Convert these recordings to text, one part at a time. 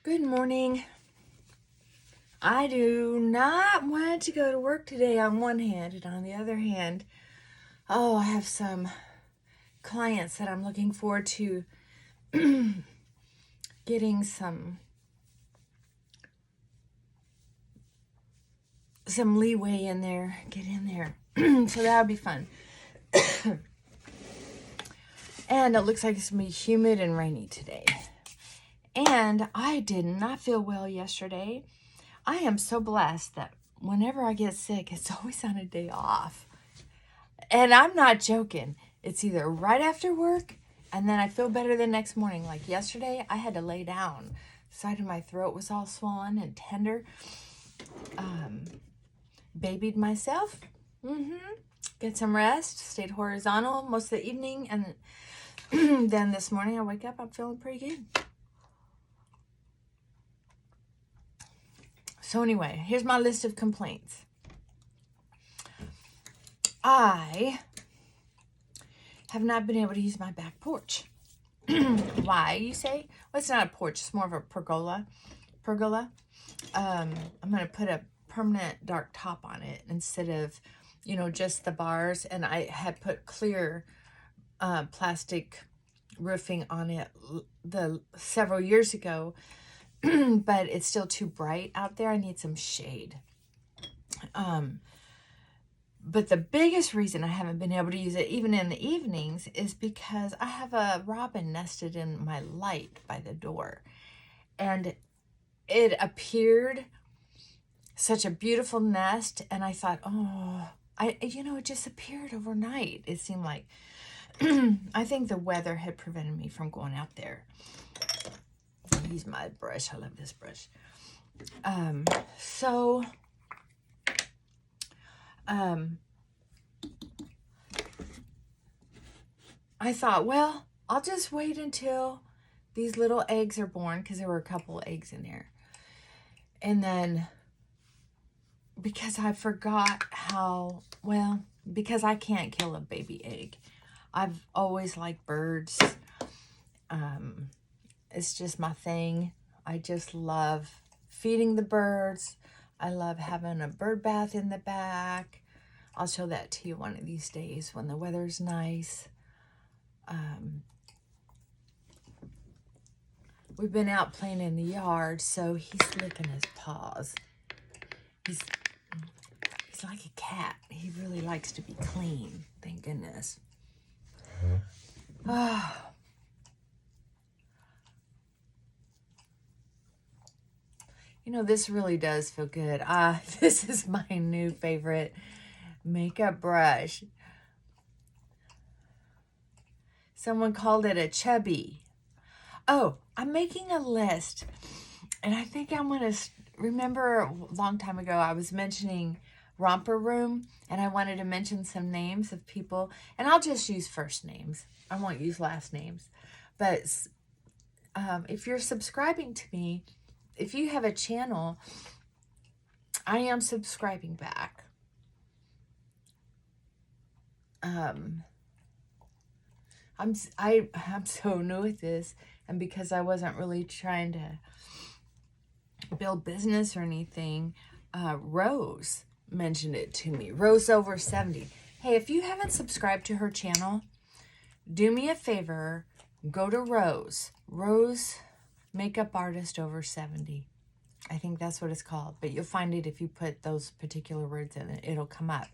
Good morning. I do not want to go to work today on one hand, and on the other hand, I have some clients that I'm looking forward to getting some leeway in there, get in there. So that'll be fun. And it looks like it's going to be humid and rainy today. And I did not feel well yesterday. I am so blessed that whenever I get sick, it's always on a day off. And I'm not joking. It's either right after work and then I feel better the next morning. Like yesterday, I had to lay down. The side of my throat was all swollen and tender. Babied myself. Get some rest. Stayed horizontal most of the evening. And then this morning I wake up, I'm feeling pretty good. So anyway, here's my list of complaints. I have not been able to use my back porch. Why, you say? Well, it's not a porch. It's more of a pergola. I'm going to put a permanent dark top on it instead of, just the bars. And I had put clear plastic roofing on it several years ago. But it's still too bright out there. I need some shade. But the biggest reason I haven't been able to use it, even in the evenings, is because I have a robin nested in my light by the door. And it appeared such a beautiful nest. And I thought, it just appeared overnight. It seemed like, I think the weather had prevented me from going out there. I'll use my brush. I love this brush. I thought, well, I'll just wait until these little eggs are born, because there were a couple eggs in there. And then, because I forgot because I can't kill a baby egg. I've always liked birds. It's just my thing. I just love feeding the birds. I love having a bird bath in the back. I'll show that to you one of these days when the weather's nice. We've been out playing in the yard, so he's licking his paws. He's like a cat. He really likes to be clean. Thank goodness. This really does feel good. This is my new favorite makeup brush. Someone called it a chubby. Oh, I'm making a list. And I think I'm going to remember a long time ago I was mentioning Romper Room, and I wanted to mention some names of people. And I'll just use first names. I won't use last names. But if you're subscribing to me, if you have a channel, I am subscribing back. I'm so new at this, and because I wasn't really trying to build business or anything, Rose mentioned it to me. Rose over 70. Hey, if you haven't subscribed to her channel, do me a favor, go to Rose Makeup Artist over 70. I think that's what it's called, but you'll find it if you put those particular words in it. It'll come up.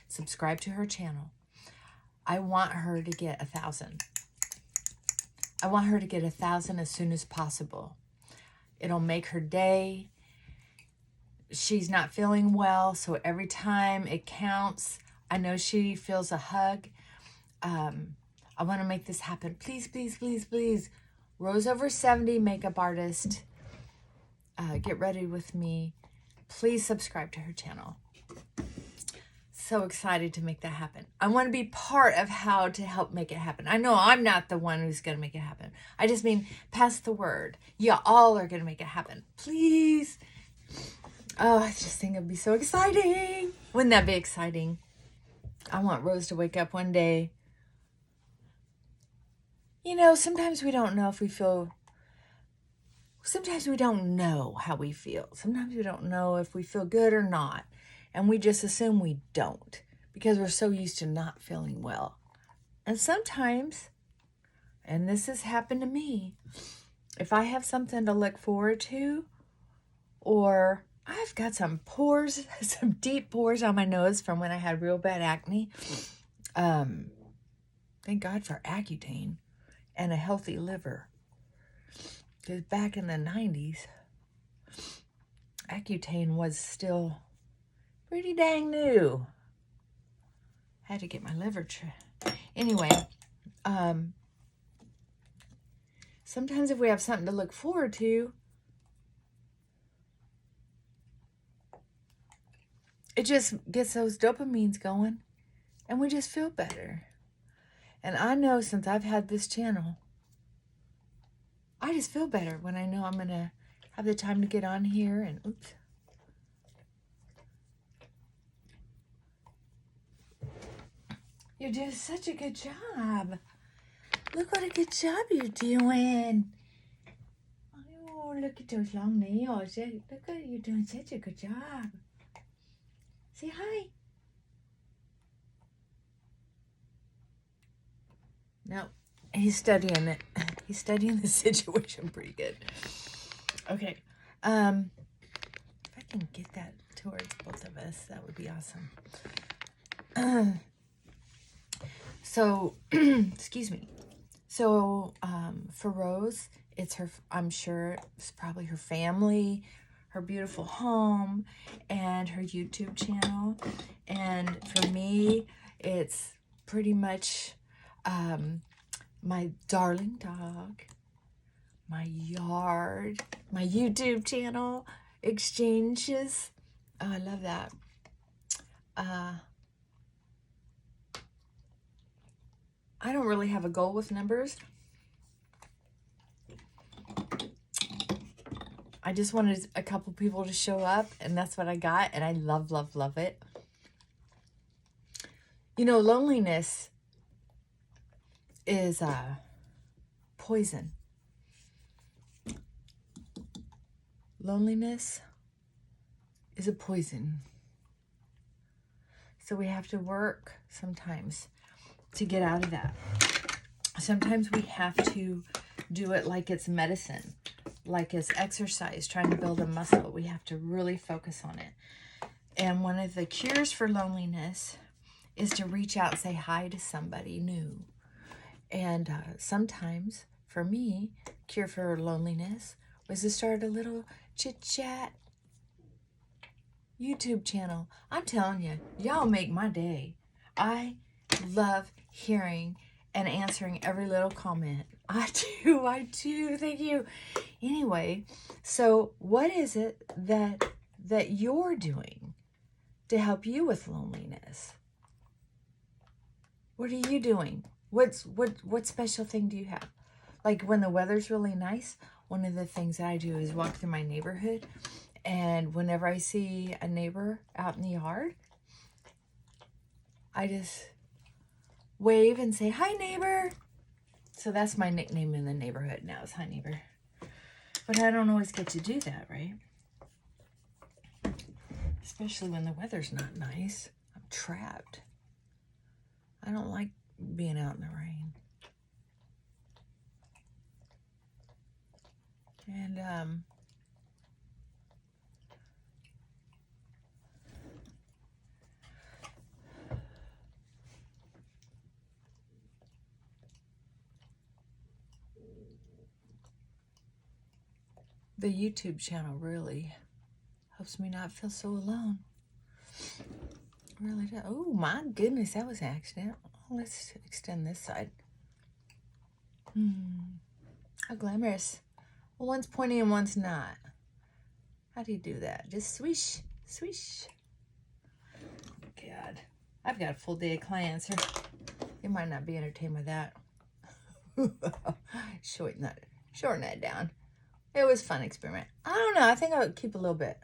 Subscribe to her channel. I want her to get 1,000. I want her to get 1,000 as soon as possible. It'll make her day. She's not feeling well, so every time it counts. I know she feels a hug. I want to make this happen. Please, please, please, please. Rose over 70 makeup artist. Get ready with me. Please subscribe to her channel. So excited to make that happen. I want to be part of how to help make it happen. I know I'm not the one who's going to make it happen. I just mean pass the word. You all are going to make it happen. Please. Oh, I just think it'd be so exciting. Wouldn't that be exciting? I want Rose to wake up one day. Sometimes we don't know if we feel sometimes we don't know how we feel. Sometimes we don't know if we feel good or not. And we just assume we don't because we're so used to not feeling well. And sometimes, and this has happened to me, if I have something to look forward to, or I've got some pores, some deep pores on my nose from when I had real bad acne. Thank God for Accutane and a healthy liver. Because back in the 90s, Accutane was still pretty dang new. Had to get my liver anyway, sometimes if we have something to look forward to, it just gets those dopamines going and we just feel better. And I know since I've had this channel, I just feel better when I know I'm going to have the time to get on here and, oops. You're doing such a good job. Look what a good job you're doing. Oh, look at those long nails. Look at you doing such a good job. Say hi. No, he's studying it. He's studying the situation pretty good. Okay. If I can get that towards both of us, that would be awesome. So, excuse me. So, for Rose, it's her, I'm sure it's probably her family, her beautiful home, and her YouTube channel. And for me, it's pretty much my darling dog, my yard, my YouTube channel, exchanges. Oh, I love that. I don't really have a goal with numbers. I just wanted a couple people to show up, and that's what I got, and I love, love, love it. You know, loneliness is poison. Loneliness is a poison. So we have to work sometimes to get out of that. Sometimes we have to do it like it's medicine, like it's exercise, trying to build a muscle. We have to really focus on it. And one of the cures for loneliness is to reach out and say hi to somebody new. And sometimes, for me, cure for loneliness was to start a little chit-chat YouTube channel. I'm telling you, y'all make my day. I love hearing and answering every little comment. I do. Thank you. Anyway, so what is it that you're doing to help you with loneliness? What are you doing? What special thing do you have? Like when the weather's really nice, one of the things that I do is walk through my neighborhood, and whenever I see a neighbor out in the yard, I just wave and say, hi, neighbor. So that's my nickname in the neighborhood now, is hi, neighbor. But I don't always get to do that, right? Especially when the weather's not nice. I'm trapped. I don't like being out in the rain. And, the YouTube channel really helps me not feel so alone. Really does. Oh my goodness, that was an accident. Oh, let's extend this side. How glamorous. Well, one's pointy and one's not. How do you do that? Just swish, swish. God, I've got a full day of clients here. They might not be entertained with that. Shorten that down. It was a fun experiment. I don't know. I think I would keep a little bit.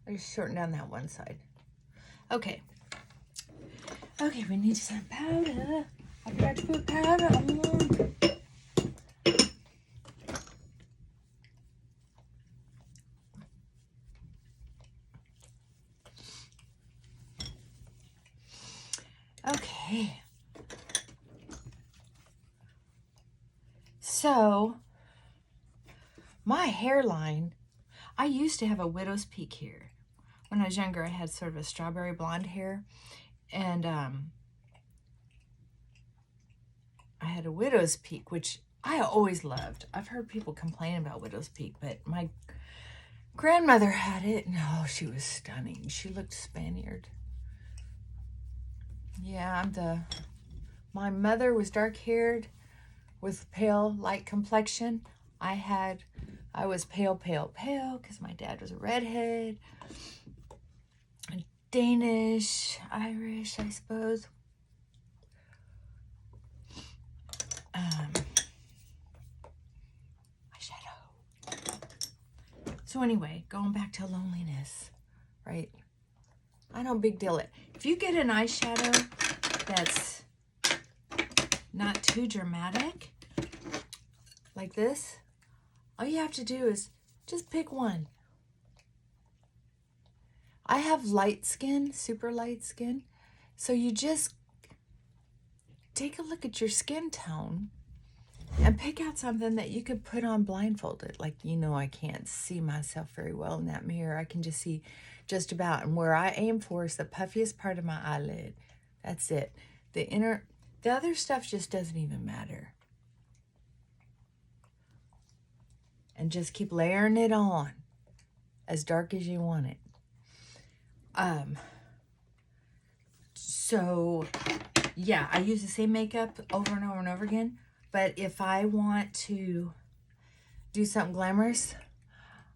I just shorten down that one side. Okay. Okay, we need some powder. I forgot to put powder on. Okay. So, my hairline, I used to have a widow's peak here. When I was younger, I had sort of a strawberry blonde hair. And I had a widow's peak, which I always loved. I've heard people complain about widow's peak, but my grandmother had it. No, she was stunning. She looked Spaniard. Yeah, my mother was dark-haired with pale, light complexion. I was pale because my dad was a redhead. Danish, Irish, I suppose. Eyeshadow. So anyway, going back to loneliness, right? I don't big deal it. If you get an eyeshadow that's not too dramatic, like this, all you have to do is just pick one. I have light skin, super light skin, so you just take a look at your skin tone and pick out something that you could put on blindfolded. Like, I can't see myself very well in that mirror. I can just see just about, and where I aim for is the puffiest part of my eyelid. That's it. The other stuff just doesn't even matter. And just keep layering it on as dark as you want it. So yeah, I use the same makeup over and over and over again, but if I want to do something glamorous,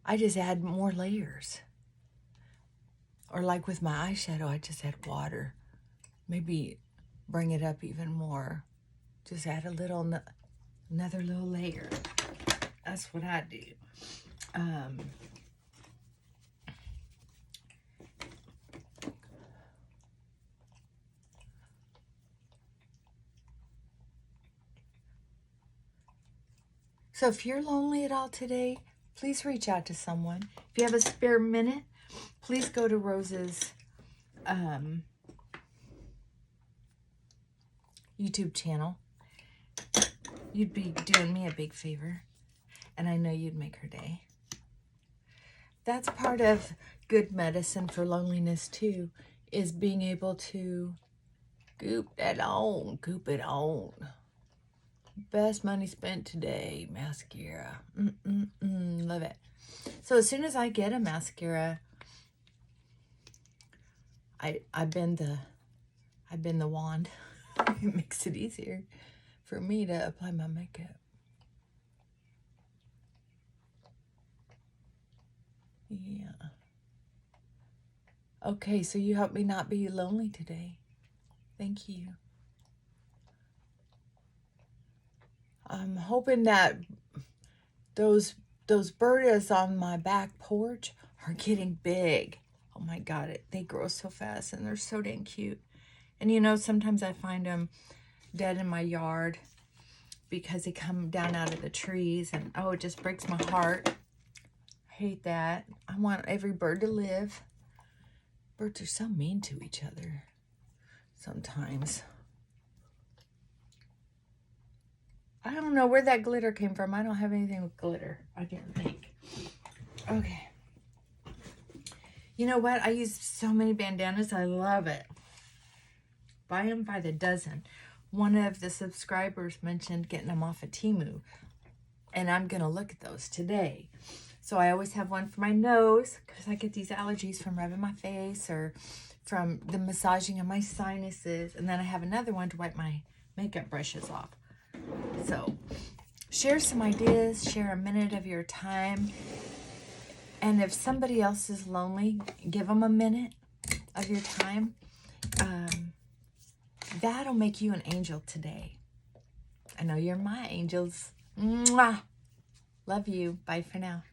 I just add more layers. Or like with my eyeshadow, I just add water. Maybe bring it up even more. Just add another little layer. That's what I do. So if you're lonely at all today, please reach out to someone. If you have a spare minute, please go to Rose's YouTube channel. You'd be doing me a big favor, and I know you'd make her day. That's part of good medicine for loneliness too, is being able to goop it on. Best money spent today, mascara. Love it. So as soon as I get a mascara, I bend the wand. It makes it easier for me to apply my makeup. Yeah. Okay, so you helped me not be lonely today. Thank you. I'm hoping that those birds on my back porch are getting big. Oh my God, they grow so fast and they're so dang cute. And sometimes I find them dead in my yard because they come down out of the trees, and oh, it just breaks my heart. I hate that. I want every bird to live. Birds are so mean to each other sometimes. I don't know where that glitter came from. I don't have anything with glitter, I didn't think. Okay. You know what? I use so many bandanas. I love it. Buy them by the dozen. One of the subscribers mentioned getting them off of Temu, and I'm going to look at those today. So I always have one for my nose because I get these allergies from rubbing my face or from the massaging of my sinuses. And then I have another one to wipe my makeup brushes off. So share some ideas, share a minute of your time. And if somebody else is lonely, give them a minute of your time. That'll make you an angel today. I know you're my angels. Mwah! Love you. Bye for now.